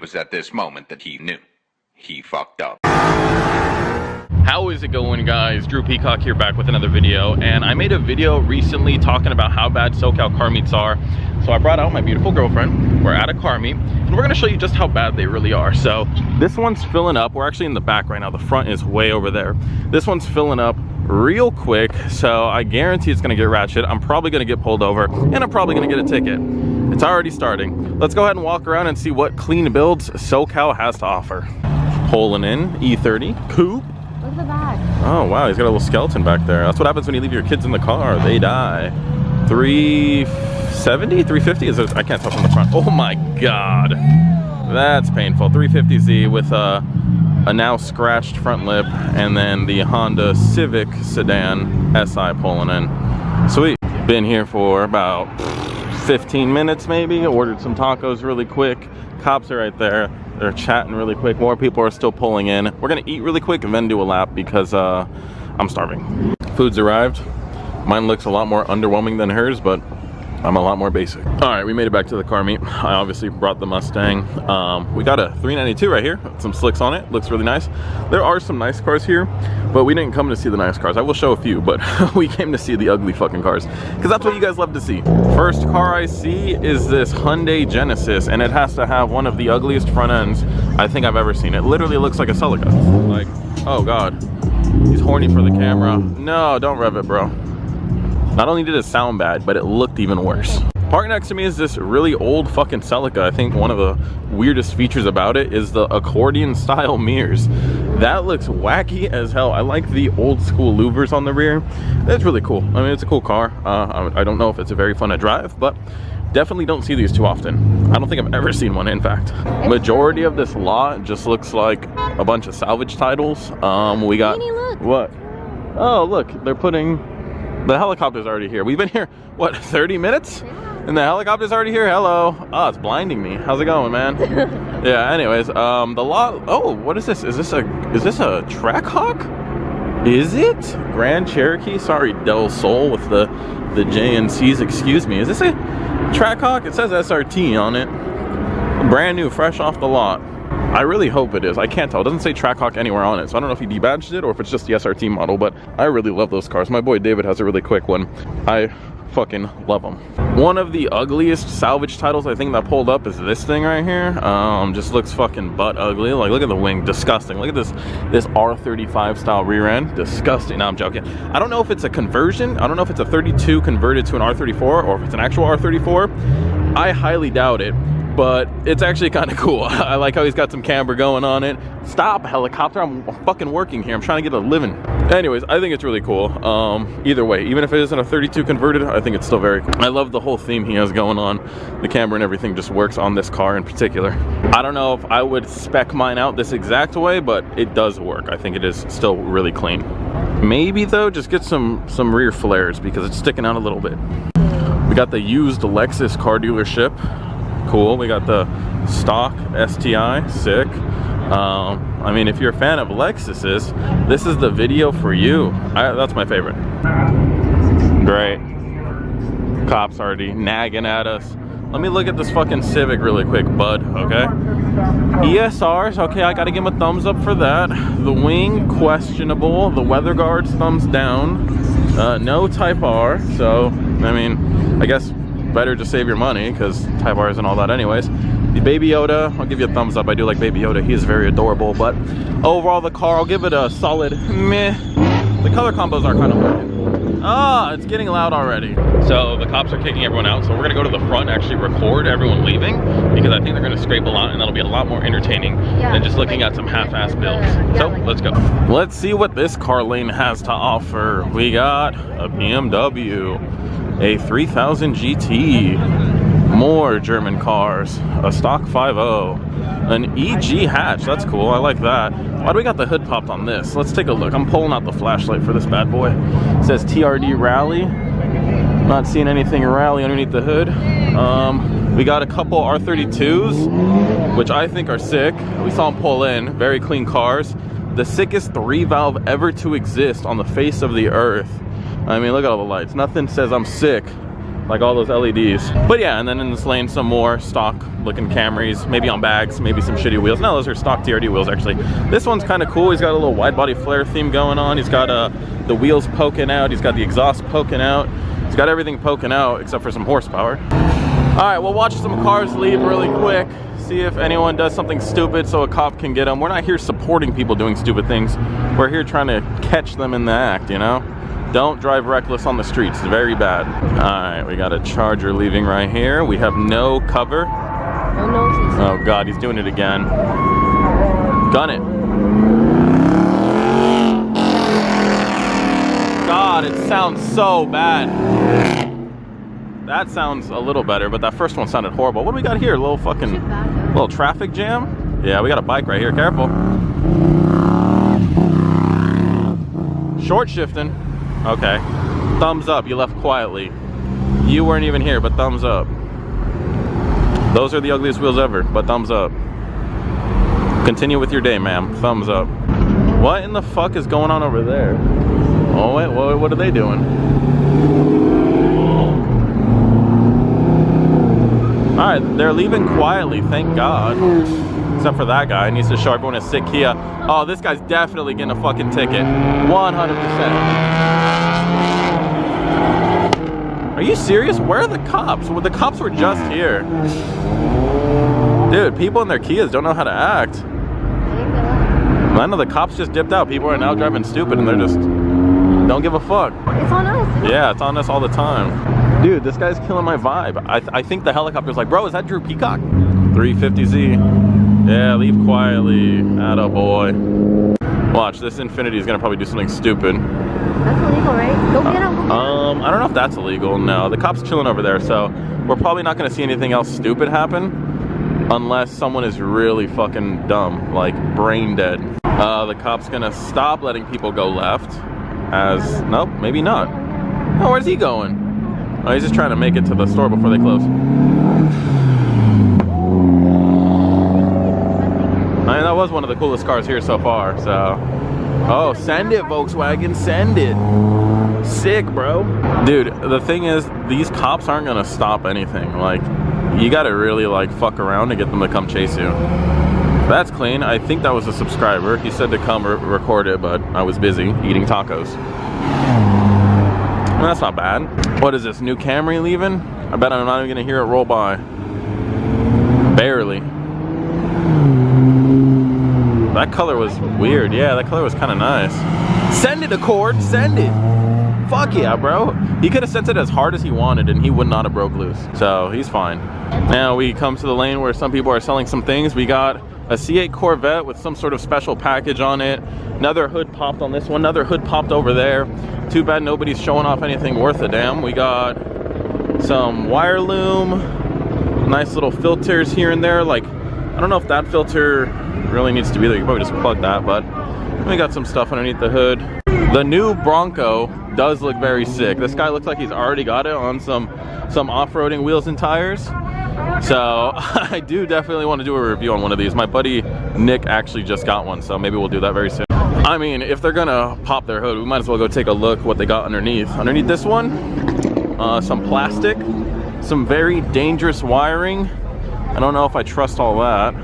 was at this moment that he knew. He fucked up. How is it going, guys? Drew Peacock here, back with another video. And I made a video recently talking about how bad SoCal car meets are. So I brought out my beautiful girlfriend. We're at a car meet and we're gonna show you just how bad they really are. So this one's filling up. We're actually in the back right now. The front is way over there. This one's filling up real quick, so I guarantee it's gonna get ratchet. I'm probably gonna get pulled over and I'm probably gonna get a ticket. It's already starting. Let's go ahead and walk around and see what clean builds SoCal has to offer. Pulling in, E30 coupe. Look at the back. Oh wow, he's got a little skeleton back there. That's what happens when you leave your kids in the car. They die. 370, 350 is I can't tell from the front. Oh my god, that's painful. 350Z with a now scratched front lip, and then the Honda Civic sedan SI pulling in. Sweet. Been here for about 15 minutes maybe. Ordered some tacos really quick. Cops are right there. They're chatting really quick. More people are still pulling in. We're gonna eat really quick and then do a lap because I'm starving. Food's arrived. Mine looks a lot more underwhelming than hers, but I'm a lot more basic. All right, we made it back to the car meet. I obviously brought the Mustang. We got a 392 right here, some slicks on it. Looks really nice. There are some nice cars here, but we didn't come to see the nice cars. I will show a few, but we came to see the ugly fucking cars because that's what you guys love to see. First car I see is this Hyundai Genesis, and it has to have one of the ugliest front ends I think I've ever seen. It literally looks like a Celica. Like, oh God, he's horny for the camera. No, don't rev it, bro. Not only did it sound bad, but it looked even worse. Parked next to me is this really old fucking Celica. I think one of the weirdest features about it is the accordion style mirrors. That looks wacky as hell. I like the old school louvers on the rear. That's really cool. I mean, it's a cool car. I don't know if it's a very fun to drive, but definitely don't see these too often. I don't think I've ever seen one, in fact. Majority of this lot just looks like a bunch of salvage titles. We got, what? Oh, look, they're putting, the helicopter's already here. We've been here, what, 30 minutes? Yeah. And the helicopter's already here? Hello. Oh, it's blinding me. How's it going, man? Yeah, anyways, the lot, oh, what is this? Is this a Trackhawk? Is it? Grand Cherokee? Sorry, Del Sol with the JNCs, excuse me. Is this a Trackhawk? It says SRT on it. Brand new, fresh off the lot. I really hope it is. I can't tell. It doesn't say Trackhawk anywhere on it, so I don't know if he debadged it or if it's just the SRT model, but I really love those cars. My boy David has a really quick one. I fucking love them. One of the ugliest salvage titles I think that pulled up is this thing right here. Just looks fucking butt ugly. Like, look at the wing, disgusting. Look at this R35 style rear end, disgusting. No, I'm joking. I don't know if it's a conversion. I don't know if it's a 32 converted to an R34 or if it's an actual R34. I highly doubt it, but it's actually kind of cool. I like how he's got some camber going on it. Stop, helicopter, I'm fucking working here. I'm trying to get a living. Anyways, I think it's really cool. Either way, even if it isn't a 32 converted, I think it's still very cool. I love the whole theme he has going on. The camber and everything just works on this car in particular. I don't know if I would spec mine out this exact way, but it does work. I think it is still really clean. Maybe though, just get some rear flares because it's sticking out a little bit. We got the used Lexus car dealership. Cool. We got the stock STI, sick. I mean, if you're a fan of Lexuses, this is the video for you. That's my favorite. Great. Cops already nagging at us. Let me look at this fucking Civic really quick, bud, okay? ESRs, okay, I gotta give him a thumbs up for that. The wing, questionable. The weather guards, thumbs down. No Type R, so, I mean, I guess better to save your money because Type R isn't all that anyways. The Baby Yoda, I'll give you a thumbs up. I do like Baby Yoda. He is very adorable, but overall the car, I'll give it a solid meh. The color combos are kind of working. Ah, it's getting loud already. So the cops are kicking everyone out, so we're gonna go to the front and actually record everyone leaving because I think they're gonna scrape a lot and that'll be a lot more entertaining than just looking at some half-ass builds. So let's go. Let's see what this car lane has to offer. We got a BMW, a 3000 GT, more German cars, a stock 5.0, an EG hatch. That's cool. I like that. Why do we got the hood popped on this? Let's take a look. I'm pulling out the flashlight for this bad boy. It says TRD Rally. Not seeing anything rally underneath the hood. We got a couple R32s, which I think are sick. We saw them pull in. Very clean cars. The sickest 3-valve ever to exist on the face of the earth. I mean, look at all the lights. Nothing says I'm sick like all those LEDs. But yeah, and then in this lane, some more stock looking Camrys, maybe on bags, maybe some shitty wheels. No, those are stock TRD wheels actually. This one's kind of cool. He's got a little wide body flare theme going on. He's got the wheels poking out. He's got the exhaust poking out. He's got everything poking out except for some horsepower. All right, we'll watch some cars leave really quick. See if anyone does something stupid so a cop can get them. We're not here supporting people doing stupid things. We're here trying to catch them in the act, you know? Don't drive reckless on the streets, it's very bad. All right, we got a Charger leaving right here. We have no cover. Oh God, he's doing it again. Gun it. God, it sounds so bad. That sounds a little better, but that first one sounded horrible. What do we got here? A little fucking, little traffic jam? Yeah, we got a bike right here, careful. Short shifting. Okay. Thumbs up, you left quietly. You weren't even here, but thumbs up. Those are the ugliest wheels ever, but thumbs up. Continue with your day, ma'am. Thumbs up. What in the fuck is going on over there? Oh wait, what are they doing? Alright, they're leaving quietly, thank God. Except for that guy, needs to show everyone a sick Kia. Oh, this guy's definitely getting a fucking ticket. 100%. Are you serious? Where are the cops? Well, the cops were just here. Dude, people in their Kias don't know how to act. I know the cops just dipped out. People are now driving stupid and they're just don't give a fuck. It's on us. Yeah, it's on us all the time. Dude, this guy's killing my vibe. I think the helicopter's like, bro, is that Drew Peacock? 350Z. Yeah, leave quietly. Attaboy. Watch, this Infiniti is gonna probably do something stupid. That's illegal, right? Go get him. I don't know if that's illegal. No, the cop's chilling over there, so we're probably not gonna see anything else stupid happen unless someone is really fucking dumb, like brain dead. The cop's gonna stop letting people go left. As nope, maybe not. Oh, where's he going? Oh, he's just trying to make it to the store before they close. I mean, that was one of the coolest cars here so far, so. Oh, send it, Volkswagen, send it. Sick, bro. Dude, the thing is, these cops aren't gonna stop anything. Like, you gotta really, like, fuck around to get them to come chase you. That's clean. I think that was a subscriber. He said to come record it, but I was busy eating tacos. Well, that's not bad. What is this, new Camry leaving? I bet I'm not even gonna hear it roll by. Barely. That color was weird. Yeah, that color was kind of nice. Send it, Accord, send it. Fuck yeah, bro. He could have sent it as hard as he wanted and he would not have broke loose. So he's fine. Now we come to the lane where some people are selling some things. We got a C8 Corvette with some sort of special package on it. Another hood popped on this one. Another hood popped over there. Too bad nobody's showing off anything worth a damn. We got some wire loom. Nice little filters here and there. Like, I don't know if that filter really needs to be there. You probably just plug that, but we got some stuff underneath the hood. The new Bronco does look very sick. This guy looks like he's already got it on some off-roading wheels and tires. So I do definitely want to do a review on one of these. My buddy Nick actually just got one, so maybe we'll do that very soon. I mean, if they're gonna pop their hood, we might as well go take a look what they got underneath. Underneath this one, some plastic, some very dangerous wiring. I don't know if I trust all that.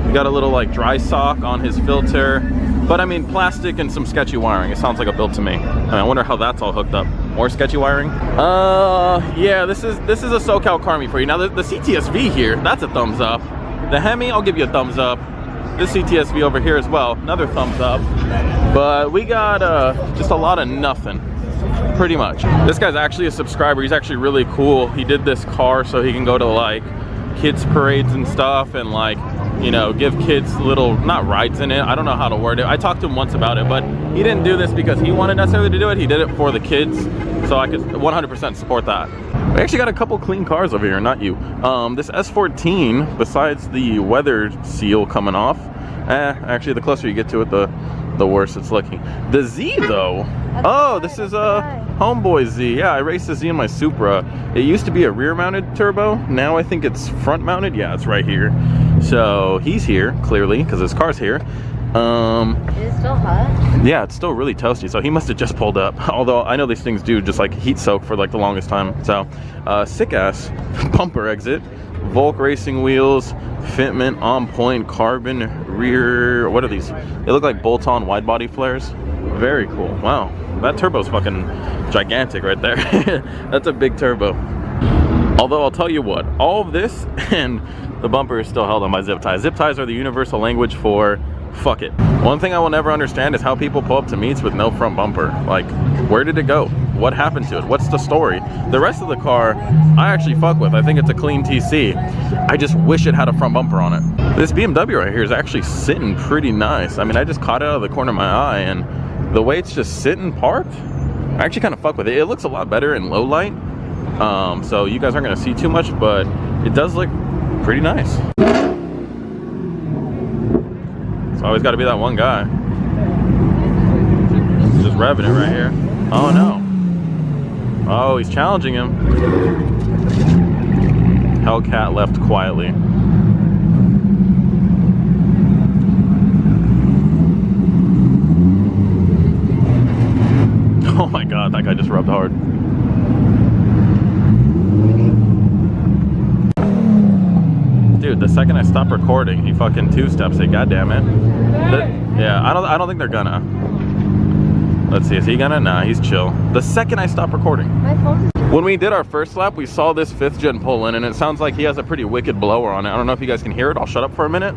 We got a little like dry sock on his filter, but I mean plastic and some sketchy wiring. It sounds like a build to me. I wonder how that's all hooked up. More sketchy wiring. Yeah, this is a SoCal Carmi for you. Now the CTSV here, that's a thumbs up. The Hemi, I'll give you a thumbs up. This CTSV over here as well, another thumbs up. But we got just a lot of nothing. Pretty much. This guy's actually a subscriber. He's actually really cool. He did this car so he can go to like kids parades and stuff and like, you know, give kids little, not rides in it. I don't know how to word it. I talked to him once about it, but he didn't do this because he wanted necessarily to do it. He did it for the kids. So I could 100% support that. We actually got a couple clean cars over here, not you. This S14, besides the weather seal coming off, actually the closer you get to it, the worse it's looking. The Z though, oh, this is a Homeboy Z. Yeah, I raced the Z in my Supra. It used to be a rear mounted turbo. Now I think it's front mounted. Yeah, it's right here. So he's here, clearly, because his car's here. Is it still hot? Yeah, it's still really toasty, so he must have just pulled up. Although I know these things do just like heat soak for like the longest time. So sick ass bumper exit, Volk racing wheels, fitment on point, carbon rear. What are these? They look like bolt-on wide body flares. Very cool. Wow, that turbo's fucking gigantic right there. That's a big turbo. Although I'll tell you what, all of this and the bumper is still held on by zip ties. Zip ties are the universal language for fuck it. One thing I will never understand is how people pull up to meets with no front bumper. Like, where did it go? What happened to it? What's the story? The rest of the car, I actually fuck with. I think it's a clean TC. I just wish it had a front bumper on it. This BMW right here is actually sitting pretty nice. I mean, I just caught it out of the corner of my eye, and the way it's just sitting parked, I actually kind of fuck with it. It looks a lot better in low light. So you guys aren't gonna see too much, but it does look pretty nice. Always got to be that one guy. Just revving it right here. Oh no. Oh, he's challenging him. Hellcat left quietly. Oh my god, that guy just rubbed hard. Dude, the second I stop recording, he fucking two-steps it. God damn it. Yeah, I don't think they're gonna. Let's see, is he gonna? Nah, he's chill. The second I stop recording. My phone. When we did our first lap, we saw this 5th gen pull in, and it sounds like he has a pretty wicked blower on it. I don't know if you guys can hear it. I'll shut up for a minute.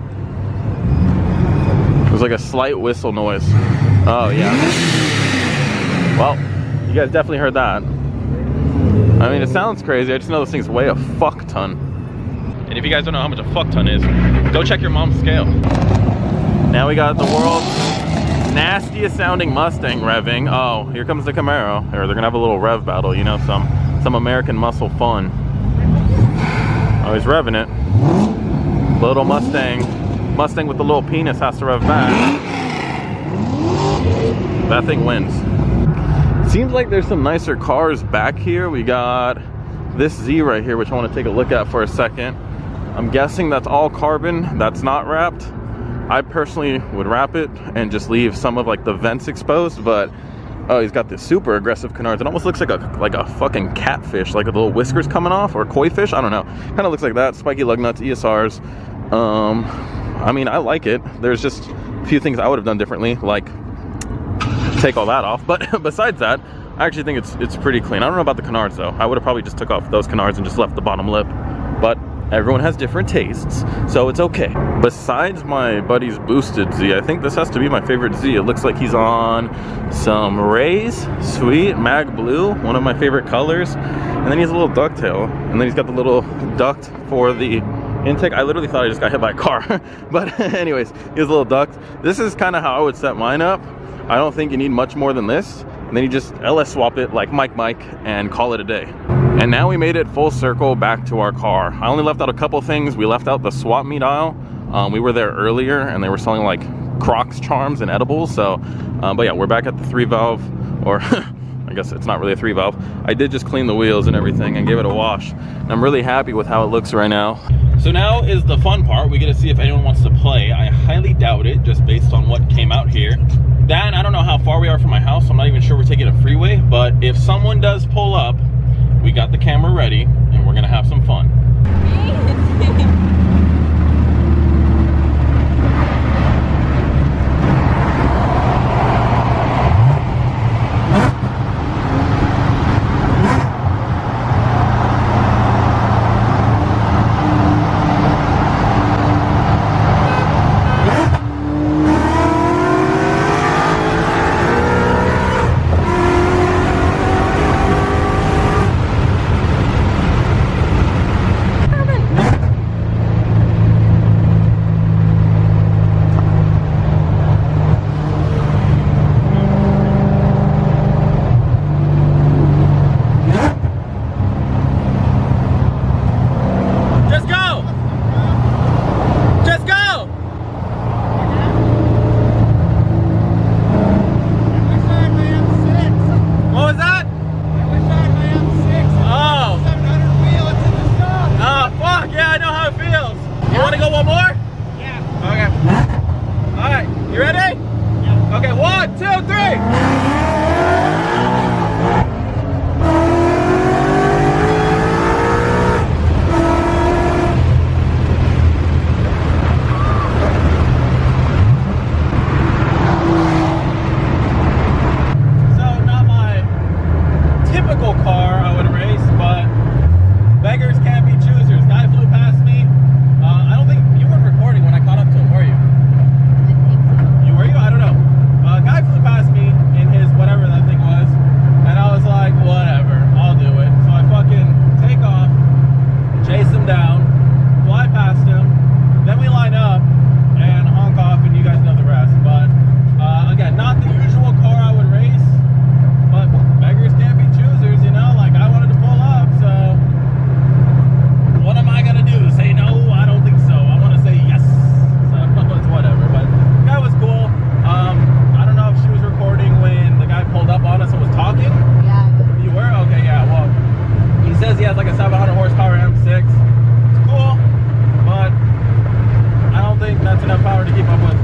There's like a slight whistle noise. Oh yeah. Well, you guys definitely heard that. I mean, it sounds crazy. I just know this thing's weigh a fuck ton. And if you guys don't know how much a fuck ton is, go check your mom's scale. Now we got the world's nastiest sounding Mustang revving. Oh, here comes the Camaro. Or they're gonna have a little rev battle, you know, some American muscle fun. Oh, he's revving it. Little Mustang with the little penis has to rev back. That thing wins. Seems like there's some nicer cars back here. We got this Z right here, which I want to take a look at for a second. I'm guessing that's all carbon, that's not wrapped. I personally would wrap it and just leave some of like the vents exposed, but oh, he's got this super aggressive canards. It almost looks like a fucking catfish, like a little whiskers coming off, or koi fish, I don't know. Kind of looks like that. Spiky lug nuts, ESRs. I mean, I like it. There's just a few things I would have done differently, like take all that off, but besides that, I actually think it's pretty clean. I don't know about the canards though. I would have probably just took off those canards and just left the bottom lip, but everyone has different tastes, so it's okay. Besides my buddy's boosted Z, I think this has to be my favorite Z. It looks like he's on some Rays, sweet, mag blue, one of my favorite colors. And then he has a little ducktail, and then he's got the little duct for the intake. I literally thought I just got hit by a car, but anyways, he has a little duct. This is kind of how I would set mine up. I don't think you need much more than this. And then you just LS swap it like Mike and call it a day. And now we made it full circle back to our car. I only left out a couple things. We left out the swap meet aisle. We were there earlier and they were selling like Crocs charms and edibles. So, but yeah, we're back at the 3-valve, or I guess it's not really a 3-valve. I did just clean the wheels and everything and give it a wash. And I'm really happy with how it looks right now. So now is the fun part. We get to see if anyone wants to play. I highly doubt it, just based on what came out here. That, I don't know how far we are from my house. I'm not even sure we're taking a freeway, but if someone does pull up, we got the camera ready and we're gonna have some fun. have a 100 horsepower M6. It's cool, but I don't think that's enough power to keep up with